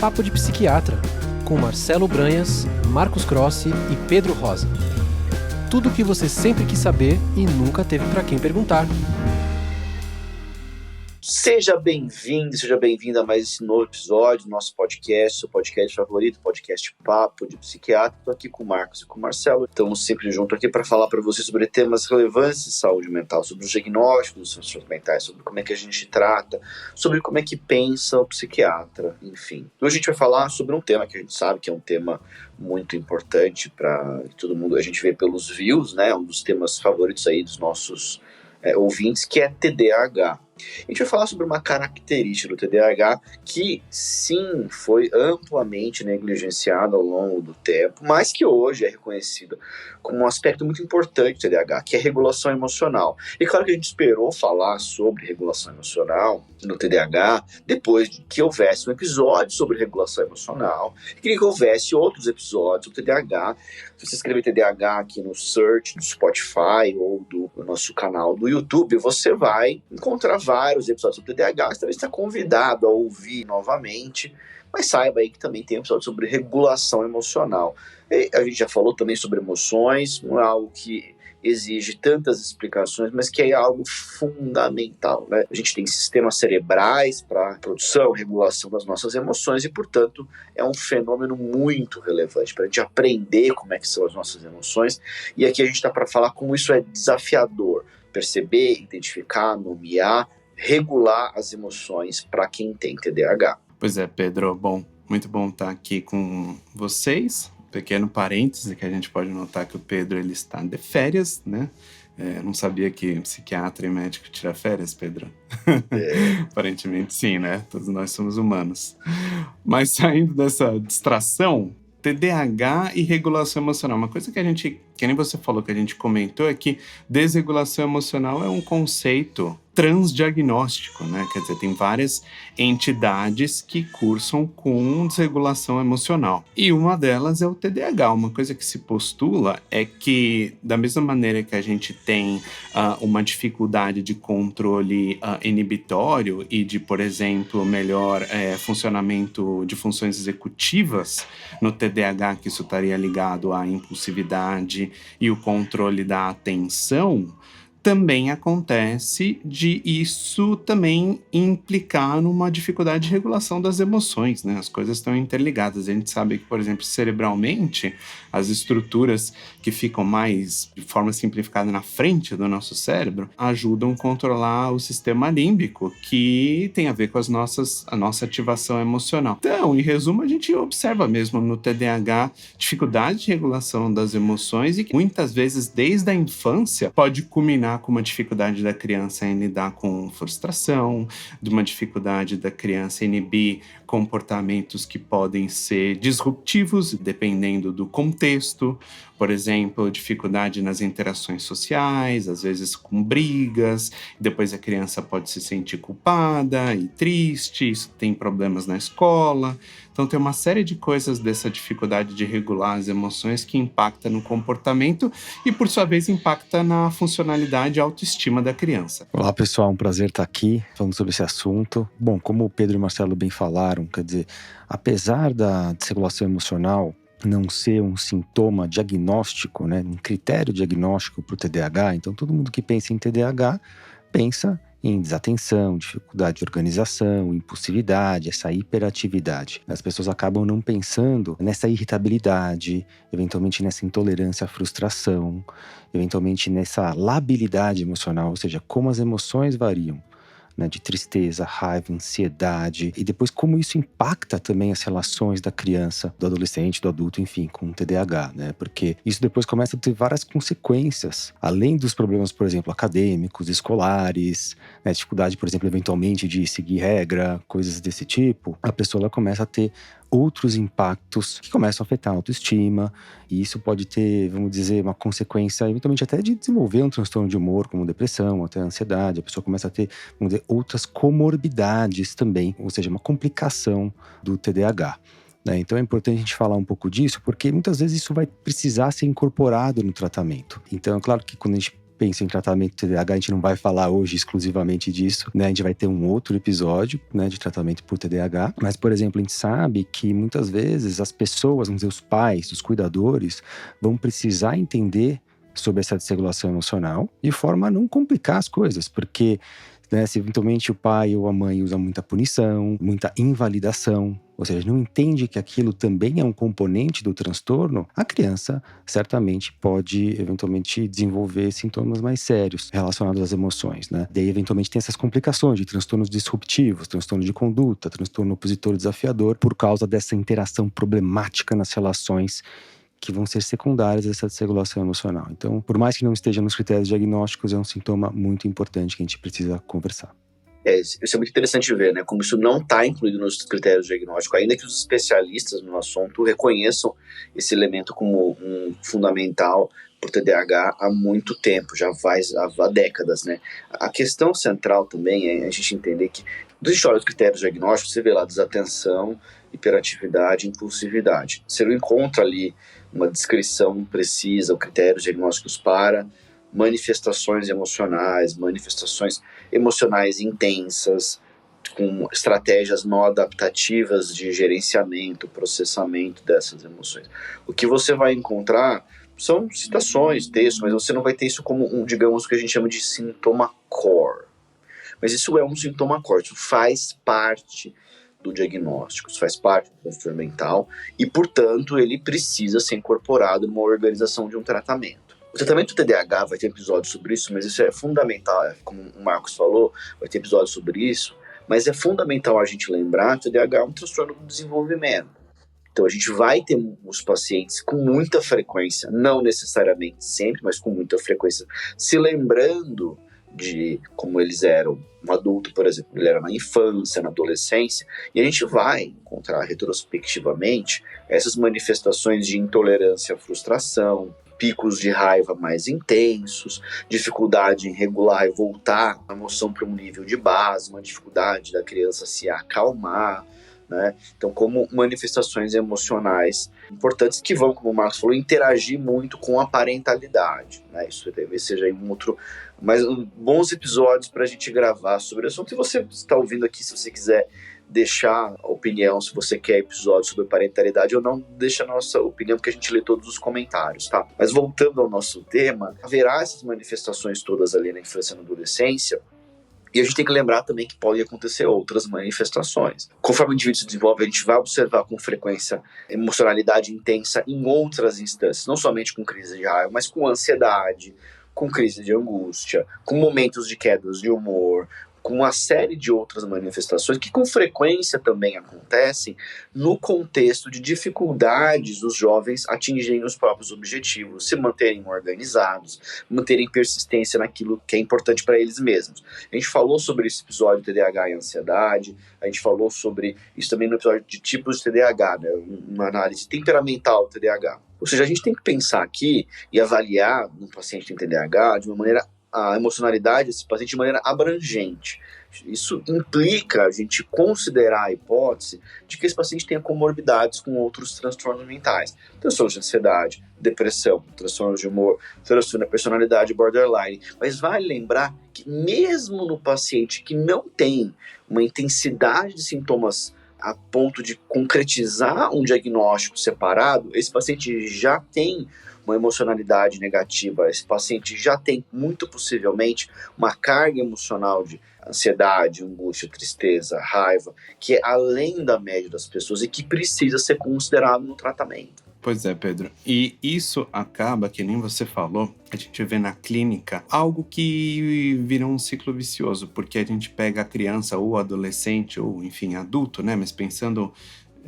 Papo de Psiquiatra, com Marcelo Branhas, Marcos Crossi e Pedro Rosa. Tudo o que você sempre quis saber e nunca teve para quem perguntar. Seja bem-vindo, seja bem-vinda a mais esse novo episódio do nosso podcast, seu podcast favorito, podcast Papo de Psiquiatra. Estou aqui com o Marcos e com o Marcelo. Estamos sempre juntos aqui para falar para você sobre temas relevantes de saúde mental, sobre os diagnósticos dos transtornos mentais, sobre como é que a gente trata, sobre como é que pensa o psiquiatra, enfim. Hoje a gente vai falar sobre um tema que a gente sabe que é um tema muito importante para todo mundo. A gente vê pelos views, né? Um dos temas favoritos aí dos nossos ouvintes, que é TDAH. A gente vai falar sobre uma característica do TDAH que, sim, foi amplamente negligenciada ao longo do tempo, mas que hoje é reconhecida como um aspecto muito importante do TDAH, que é a regulação emocional. E claro que a gente esperou falar sobre regulação emocional no TDAH depois de que houvesse um episódio sobre regulação emocional, e queria que houvesse outros episódios do TDAH. Se você escrever TDAH aqui no search do Spotify ou do nosso canal do YouTube, você vai encontrar vários episódios sobre TDAH, você talvez está convidado a ouvir novamente, mas saiba aí que também tem episódio sobre regulação emocional. E a gente já falou também sobre emoções, não é algo que exige tantas explicações, mas que é algo fundamental, né? A gente tem sistemas cerebrais para produção, regulação das nossas emoções e, portanto, é um fenômeno muito relevante para a gente aprender como é que são as nossas emoções. E aqui a gente está para falar como isso é desafiador, perceber, identificar, nomear, regular as emoções para quem tem TDAH. Pois é, Pedro, muito bom estar aqui com vocês. Pequeno parêntese que a gente pode notar que o Pedro ele está de férias, né? Não sabia que psiquiatra e médico tira férias, Pedro? Aparentemente sim, né? Todos nós somos humanos. Mas saindo dessa distração, TDAH e regulação emocional. Uma coisa que a gente, que nem você falou, que a gente comentou, é que desregulação emocional é um conceito transdiagnóstico, né? Quer dizer, tem várias entidades que cursam com desregulação emocional. E uma delas é o TDAH. Uma coisa que se postula é que, da mesma maneira que a gente tem uma dificuldade de controle inibitório e de, por exemplo, melhor funcionamento de funções executivas no TDAH, que isso estaria ligado à impulsividade e o controle da atenção, também acontece de isso também implicar numa dificuldade de regulação das emoções, né? As coisas estão interligadas. A gente sabe que, por exemplo, cerebralmente, as estruturas que ficam mais, de forma simplificada, na frente do nosso cérebro, ajudam a controlar o sistema límbico, que tem a ver com a nossa ativação emocional. Então, em resumo, a gente observa mesmo no TDAH dificuldade de regulação das emoções e que muitas vezes, desde a infância, pode culminar com uma dificuldade da criança em lidar com frustração, de uma dificuldade da criança em inibir comportamentos que podem ser disruptivos, dependendo do contexto. Por exemplo, dificuldade nas interações sociais, às vezes com brigas, depois a criança pode se sentir culpada e triste, isso tem problemas na escola. Então tem uma série de coisas dessa dificuldade de regular as emoções que impacta no comportamento e, por sua vez, impacta na funcionalidade e autoestima da criança. Olá, pessoal, um prazer estar aqui falando sobre esse assunto. Bom, como o Pedro e o Marcelo bem falaram, quer dizer, apesar da desregulação emocional não ser um sintoma diagnóstico, né, um critério diagnóstico para o TDAH, então todo mundo que pensa em TDAH pensa em desatenção, dificuldade de organização, impulsividade, essa hiperatividade. As pessoas acabam não pensando nessa irritabilidade, eventualmente nessa intolerância à frustração, eventualmente nessa labilidade emocional, ou seja, como as emoções variam, né, de tristeza, raiva, ansiedade, e depois como isso impacta também as relações da criança, do adolescente, do adulto, enfim, com o TDAH, né, porque isso depois começa a ter várias consequências, além dos problemas, por exemplo, acadêmicos, escolares, né, dificuldade, por exemplo, eventualmente de seguir regra, coisas desse tipo, a pessoa ela começa a ter outros impactos que começam a afetar a autoestima, e isso pode ter, vamos dizer, uma consequência eventualmente até de desenvolver um transtorno de humor, como depressão, até ansiedade. A pessoa começa a ter, vamos dizer, outras comorbidades também, ou seja, uma complicação do TDAH. Então é importante a gente falar um pouco disso, porque muitas vezes isso vai precisar ser incorporado no tratamento. Então é claro que quando a gente pensa em tratamento de TDAH, a gente não vai falar hoje exclusivamente disso, né? A gente vai ter um outro episódio, né, de tratamento por TDAH. Mas, por exemplo, a gente sabe que muitas vezes as pessoas, vamos dizer, os pais, os cuidadores, vão precisar entender sobre essa desregulação emocional de forma a não complicar as coisas, porque, né, se eventualmente o pai ou a mãe usa muita punição, muita invalidação, ou seja, não entende que aquilo também é um componente do transtorno, a criança certamente pode eventualmente desenvolver sintomas mais sérios relacionados às emoções, né? Daí eventualmente tem essas complicações de transtornos disruptivos, transtorno de conduta, transtorno opositor desafiador, por causa dessa interação problemática nas relações que vão ser secundárias dessa desregulação emocional. Então, por mais que não esteja nos critérios diagnósticos, é um sintoma muito importante que a gente precisa conversar. Isso é muito interessante ver, né? Como isso não está incluído nos critérios diagnósticos, ainda que os especialistas no assunto reconheçam esse elemento como um fundamental para o TDAH há muito tempo, já faz há décadas, né? A questão central também é a gente entender que, quando a gente olha os critérios diagnósticos, você vê lá desatenção, hiperatividade, impulsividade. Você não encontra ali uma descrição precisa, ou critérios diagnósticos para manifestações emocionais intensas, com estratégias não adaptativas de gerenciamento, processamento dessas emoções. O que você vai encontrar são citações, textos, mas você não vai ter isso como digamos, o que a gente chama de sintoma core. Mas isso é um sintoma core, isso faz parte do diagnóstico, isso faz parte do transtorno mental e, portanto, ele precisa ser incorporado numa organização de um tratamento. O tratamento do TDAH vai ter episódio sobre isso, mas isso é fundamental, como o Marcos falou, vai ter episódio sobre isso, mas é fundamental a gente lembrar que o TDAH é um transtorno do desenvolvimento. Então a gente vai ter os pacientes com muita frequência, não necessariamente sempre, mas com muita frequência, se lembrando de como eles eram um adulto, por exemplo, ele era na infância, na adolescência, e a gente vai encontrar retrospectivamente essas manifestações de intolerância à frustração, picos de raiva mais intensos, dificuldade em regular e voltar a emoção para um nível de base, uma dificuldade da criança se acalmar, né? Então, como manifestações emocionais importantes que vão, como o Marcos falou, interagir muito com a parentalidade, né? Isso talvez seja um outro, mas bons episódios para a gente gravar sobre o assunto. Se você está ouvindo aqui, se você quiser deixar a opinião, se você quer episódio sobre parentalidade ou não, deixa a nossa opinião, porque a gente lê todos os comentários, tá? Mas voltando ao nosso tema, haverá essas manifestações todas ali na infância e na adolescência, e a gente tem que lembrar também que podem acontecer outras manifestações. Conforme o indivíduo se desenvolve, a gente vai observar com frequência emocionalidade intensa em outras instâncias, não somente com crise de raiva, mas com ansiedade, com crise de angústia, com momentos de quedas de humor, com uma série de outras manifestações que com frequência também acontecem no contexto de dificuldades dos jovens atingirem os próprios objetivos, se manterem organizados, manterem persistência naquilo que é importante para eles mesmos. A gente falou sobre esse episódio de TDAH e ansiedade, a gente falou sobre isso também no episódio de tipos de TDAH, né? Uma análise temperamental do TDAH. Ou seja, a gente tem que pensar aqui e avaliar um paciente que tem TDAH de uma maneira a emocionalidade desse paciente de maneira abrangente. Isso implica a gente considerar a hipótese de que esse paciente tenha comorbidades com outros transtornos mentais. Transtornos de ansiedade, depressão, transtornos de humor, transtorno da personalidade borderline. Mas vale lembrar que mesmo no paciente que não tem uma intensidade de sintomas a ponto de concretizar um diagnóstico separado, esse paciente já tem uma emocionalidade negativa, esse paciente já tem, muito possivelmente, uma carga emocional de ansiedade, angústia, tristeza, raiva, que é além da média das pessoas e que precisa ser considerado no tratamento. Pois é, Pedro. E isso acaba, que nem você falou, a gente vê na clínica algo que vira um ciclo vicioso, porque a gente pega a criança ou adolescente ou, enfim, adulto, né? Mas pensando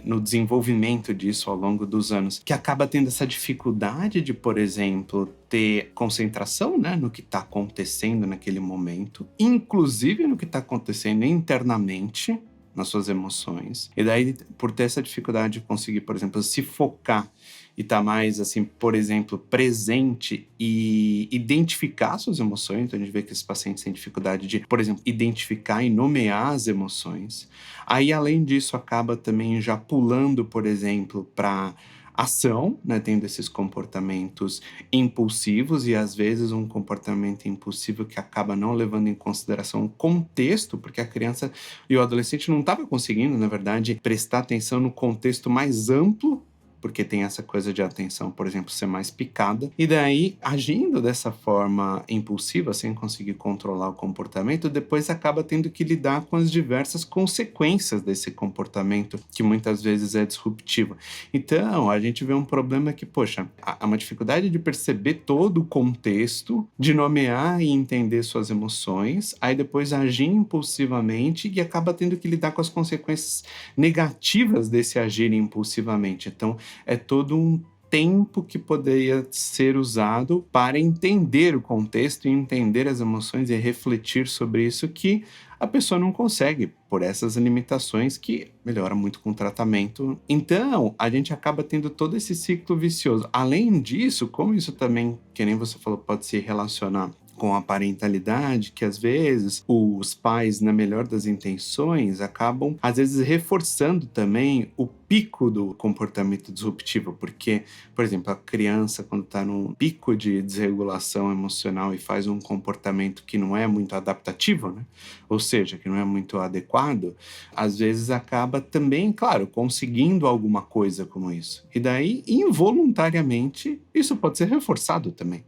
no desenvolvimento disso ao longo dos anos, que acaba tendo essa dificuldade de, por exemplo, ter concentração, né, no que está acontecendo naquele momento, inclusive no que está acontecendo internamente nas suas emoções. E daí, por ter essa dificuldade de conseguir, por exemplo, se focar e estar mais, assim, por exemplo, presente e identificar suas emoções. Então, a gente vê que esses pacientes têm dificuldade de, por exemplo, identificar e nomear as emoções. Aí, além disso, acaba também já pulando, por exemplo, para ação, né, tendo esses comportamentos impulsivos, e às vezes um comportamento impulsivo que acaba não levando em consideração o contexto, porque a criança e o adolescente não estava conseguindo, na verdade, prestar atenção no contexto mais amplo, porque tem essa coisa de atenção, por exemplo, ser mais picada, e daí, agindo dessa forma impulsiva, sem conseguir controlar o comportamento, depois acaba tendo que lidar com as diversas consequências desse comportamento, que muitas vezes é disruptivo. Então, a gente vê um problema que, poxa, há uma dificuldade de perceber todo o contexto, de nomear e entender suas emoções, aí depois agir impulsivamente e acaba tendo que lidar com as consequências negativas desse agir impulsivamente. Então, é todo um tempo que poderia ser usado para entender o contexto e entender as emoções e refletir sobre isso, que a pessoa não consegue por essas limitações, que melhora muito com o tratamento. Então, a gente acaba tendo todo esse ciclo vicioso. Além disso, como isso também, que nem você falou, pode se relacionar com a parentalidade, que às vezes os pais, na melhor das intenções, acabam às vezes reforçando também o pico do comportamento disruptivo, porque, por exemplo, a criança, quando está num pico de desregulação emocional e faz um comportamento que não é muito adaptativo, né? Ou seja, que não é muito adequado, às vezes acaba também, claro, conseguindo alguma coisa como isso. E daí, involuntariamente, isso pode ser reforçado também.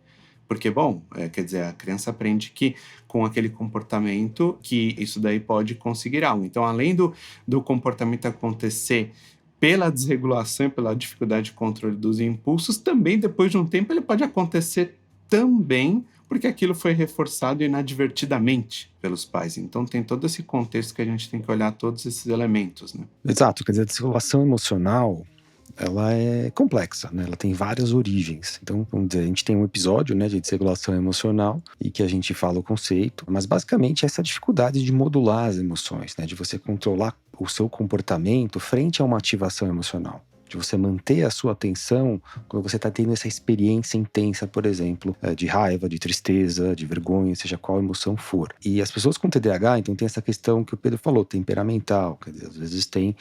Porque, bom, quer dizer, a criança aprende que com aquele comportamento que isso daí pode conseguir algo. Então, além do comportamento acontecer pela desregulação e pela dificuldade de controle dos impulsos, também depois de um tempo ele pode acontecer também porque aquilo foi reforçado inadvertidamente pelos pais. Então tem todo esse contexto que a gente tem que olhar todos esses elementos, né? Exato, quer dizer, a desregulação emocional, ela é complexa, né? Ela tem várias origens. Então, vamos dizer, a gente tem um episódio, né, de desregulação emocional e que a gente fala o conceito, mas basicamente essa dificuldade de modular as emoções, né, de você controlar o seu comportamento frente a uma ativação emocional, de você manter a sua atenção quando você está tendo essa experiência intensa, por exemplo, de raiva, de tristeza, de vergonha, seja qual emoção for. E as pessoas com TDAH, então, tem essa questão que o Pedro falou, temperamental, quer dizer, às vezes tem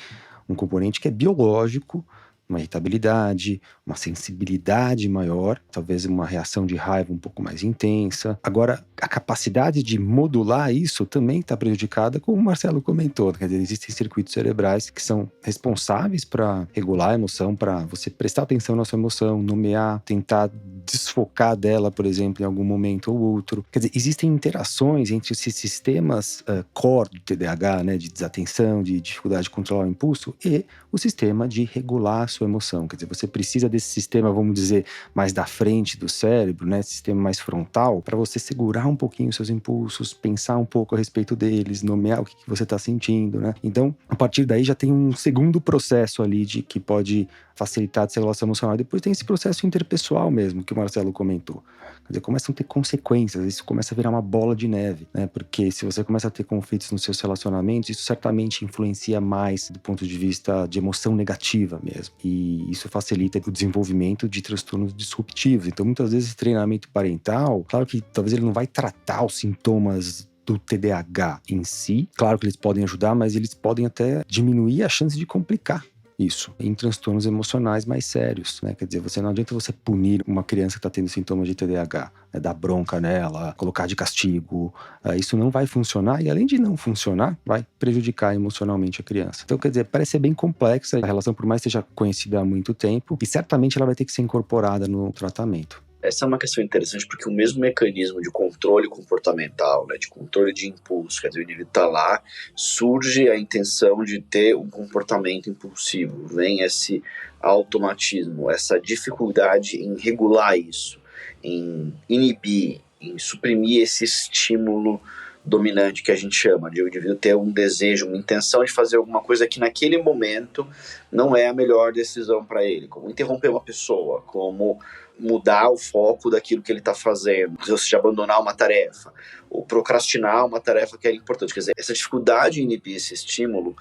um componente que é biológico, uma irritabilidade, uma sensibilidade maior, talvez uma reação de raiva um pouco mais intensa. Agora, a capacidade de modular isso também está prejudicada, como o Marcelo comentou. Quer dizer, existem circuitos cerebrais que são responsáveis para regular a emoção, para você prestar atenção na sua emoção, nomear, tentar desfocar dela, por exemplo, em algum momento ou outro. Quer dizer, existem interações entre esses sistemas core do TDAH, né, de desatenção, de dificuldade de controlar o impulso, e o sistema de regular a sua emoção. Quer dizer, você precisa desse sistema, vamos dizer, mais da frente do cérebro, né, esse sistema mais frontal, para você segurar um pouquinho os seus impulsos, pensar um pouco a respeito deles, nomear o que você está sentindo, né? Então, a partir daí já tem um segundo processo ali que pode facilitar a desregulação emocional. E depois tem esse processo interpessoal mesmo, que o Marcelo comentou. Quer dizer, começam a ter consequências, isso começa a virar uma bola de neve, né? Porque se você começa a ter conflitos nos seus relacionamentos, isso certamente influencia mais do ponto de vista de emoção negativa mesmo. E isso facilita o desenvolvimento de transtornos disruptivos. Então, muitas vezes, esse treinamento parental, claro que talvez ele não vai tratar os sintomas do TDAH em si. Claro que eles podem ajudar, mas eles podem até diminuir a chance de complicar isso em transtornos emocionais mais sérios, né? Quer dizer, não adianta você punir uma criança que está tendo sintomas de TDAH, né? Dar bronca nela, colocar de castigo, isso não vai funcionar, e além de não funcionar, vai prejudicar emocionalmente a criança. Então, quer dizer, parece ser bem complexa a relação, por mais que seja conhecida há muito tempo, e certamente ela vai ter que ser incorporada no tratamento. Essa é uma questão interessante, porque o mesmo mecanismo de controle comportamental, né, de controle de impulso, quer dizer, o indivíduo está lá, surge a intenção de ter um comportamento impulsivo, vem esse automatismo, essa dificuldade em regular isso, em inibir, em suprimir esse estímulo dominante que a gente chama, de o indivíduo ter um desejo, uma intenção de fazer alguma coisa que naquele momento não é a melhor decisão para ele, como interromper uma pessoa, como mudar o foco daquilo que ele está fazendo, ou seja, abandonar uma tarefa, ou procrastinar uma tarefa que é importante. Quer dizer, essa dificuldade em inibir esse estímulo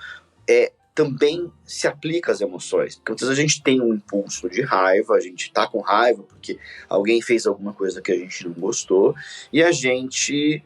também se aplica às emoções. Porque muitas vezes a gente tem um impulso de raiva, a gente está com raiva porque alguém fez alguma coisa que a gente não gostou, e a gente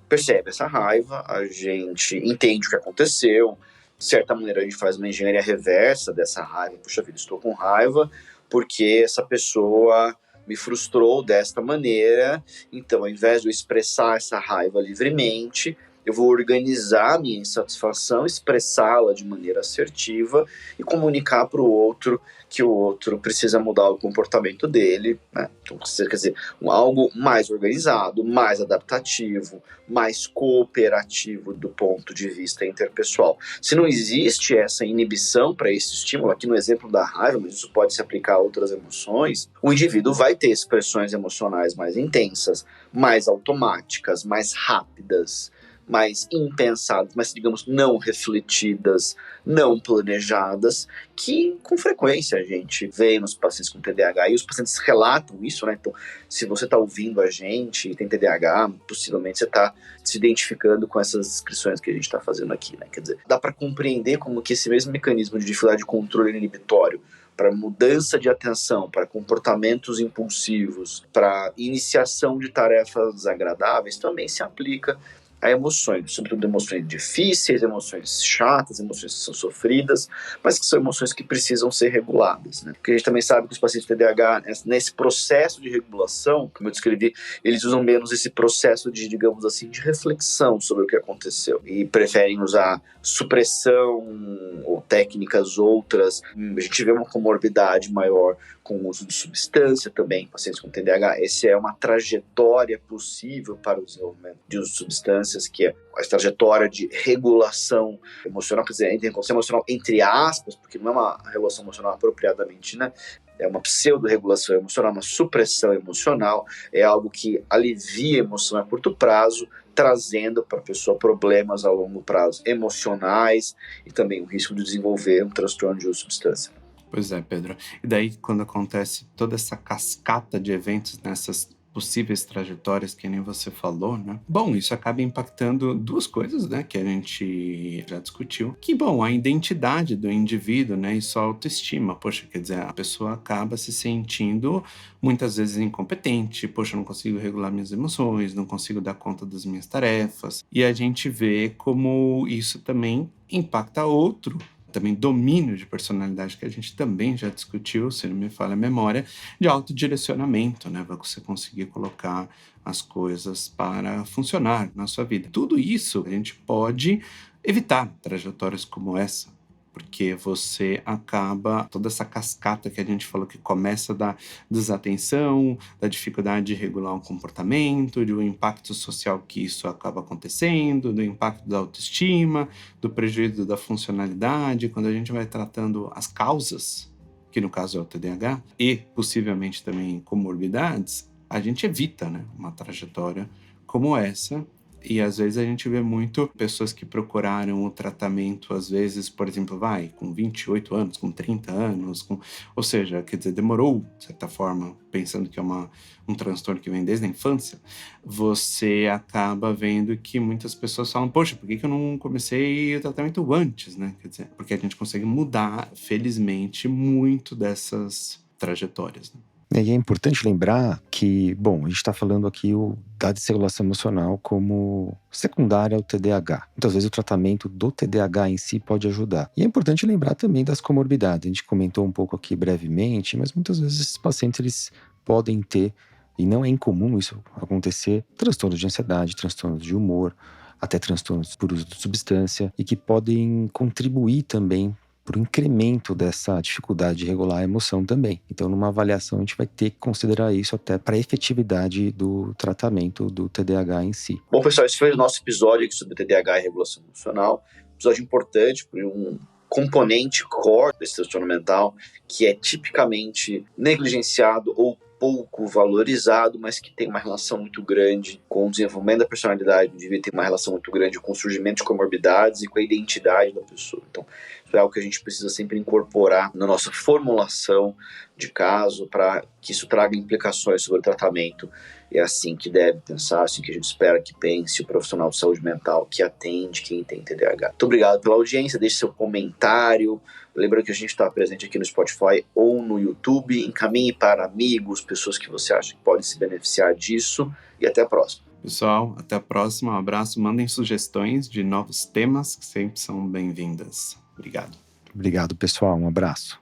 percebe essa raiva, a gente entende o que aconteceu, de certa maneira a gente faz uma engenharia reversa dessa raiva. Puxa vida, estou com raiva, porque essa pessoa me frustrou desta maneira, então ao invés de eu expressar essa raiva livremente, eu vou organizar a minha insatisfação, expressá-la de maneira assertiva e comunicar para o outro que o outro precisa mudar o comportamento dele, né? Então, quer dizer, algo mais organizado, mais adaptativo, mais cooperativo do ponto de vista interpessoal. Se não existe essa inibição para esse estímulo, aqui no exemplo da raiva, mas isso pode se aplicar a outras emoções, o indivíduo vai ter expressões emocionais mais intensas, mais automáticas, mais rápidas, mais impensadas, mas, digamos, não refletidas, não planejadas, que com frequência a gente vê nos pacientes com TDAH, e os pacientes relatam isso, né? Então, se você está ouvindo a gente e tem TDAH, possivelmente você está se identificando com essas descrições que a gente está fazendo aqui, né? Quer dizer, dá para compreender como que esse mesmo mecanismo de dificuldade de controle inibitório para mudança de atenção, para comportamentos impulsivos, para iniciação de tarefas desagradáveis, também se aplica a emoções, sobretudo emoções difíceis, emoções chatas, emoções que são sofridas, mas que são emoções que precisam ser reguladas, né? Porque a gente também sabe que os pacientes de TDAH, nesse processo de regulação, como eu descrevi, eles usam menos esse processo de, digamos assim, de reflexão sobre o que aconteceu e preferem usar supressão ou técnicas outras. A gente vê uma comorbidade maior com o uso de substância também, pacientes com TDAH. Essa é uma trajetória possível para o desenvolvimento de uso de substâncias, que é a trajetória de regulação emocional, quer dizer, regulação emocional entre aspas, porque não é uma regulação emocional apropriadamente, né? É uma pseudo-regulação emocional, uma supressão emocional, é algo que alivia a emoção a curto prazo, trazendo para a pessoa problemas a longo prazo emocionais e também o risco de desenvolver um transtorno de uso de substância. Pois é, Pedro. E daí, quando acontece toda essa cascata de eventos nessas possíveis trajetórias, que nem você falou, né? Bom, isso acaba impactando duas coisas, né, que a gente já discutiu. Que, bom, a identidade do indivíduo, né, e sua autoestima. Poxa, quer dizer, a pessoa acaba se sentindo muitas vezes incompetente. Poxa, eu não consigo regular minhas emoções, não consigo dar conta das minhas tarefas. E a gente vê como isso também impacta outro também domínio de personalidade, que a gente também já discutiu, se não me falha a memória, de autodirecionamento, né? Você conseguir colocar as coisas para funcionar na sua vida. Tudo isso a gente pode evitar trajetórias como essa, porque você acaba, toda essa cascata que a gente falou que começa da desatenção, da dificuldade de regular um comportamento, do impacto social que isso acaba acontecendo, do impacto da autoestima, do prejuízo da funcionalidade, quando a gente vai tratando as causas, que no caso é o TDAH, e possivelmente também comorbidades, a gente evita, né, uma trajetória como essa. E às vezes a gente vê muito pessoas que procuraram o tratamento, às vezes, por exemplo, com 28 anos, com 30 anos, ou seja, quer dizer, demorou, de certa forma, pensando que é um transtorno que vem desde a infância, você acaba vendo que muitas pessoas falam, poxa, por que eu não comecei o tratamento antes, né? Quer dizer, porque a gente consegue mudar, felizmente, muito dessas trajetórias, né? E é importante lembrar que, bom, a gente está falando aqui da desregulação emocional como secundária ao TDAH. Muitas vezes o tratamento do TDAH em si pode ajudar. E é importante lembrar também das comorbidades. A gente comentou um pouco aqui brevemente, mas muitas vezes esses pacientes eles podem ter, e não é incomum isso acontecer, transtornos de ansiedade, transtornos de humor, até transtornos por uso de substância, e que podem contribuir também para o incremento dessa dificuldade de regular a emoção também. Então, numa avaliação, a gente vai ter que considerar isso até para a efetividade do tratamento do TDAH em si. Bom, pessoal, esse foi o nosso episódio aqui sobre TDAH e regulação emocional. Episódio importante, por um componente core desse transtorno mental que é tipicamente negligenciado ou pouco valorizado, mas que tem uma relação muito grande com o desenvolvimento da personalidade, devia ter uma relação muito grande com o surgimento de comorbidades e com a identidade da pessoa. Então, isso é algo que a gente precisa sempre incorporar na nossa formulação de caso para que isso traga implicações sobre o tratamento. É assim que deve pensar, assim que a gente espera que pense o profissional de saúde mental que atende quem tem TDAH. Muito obrigado pela audiência, deixe seu comentário. Lembra que a gente está presente aqui no Spotify ou no YouTube. Encaminhe para amigos, pessoas que você acha que podem se beneficiar disso. E até a próxima. Pessoal, até a próxima. Um abraço. Mandem sugestões de novos temas que sempre são bem-vindas. Obrigado. Obrigado, pessoal. Um abraço.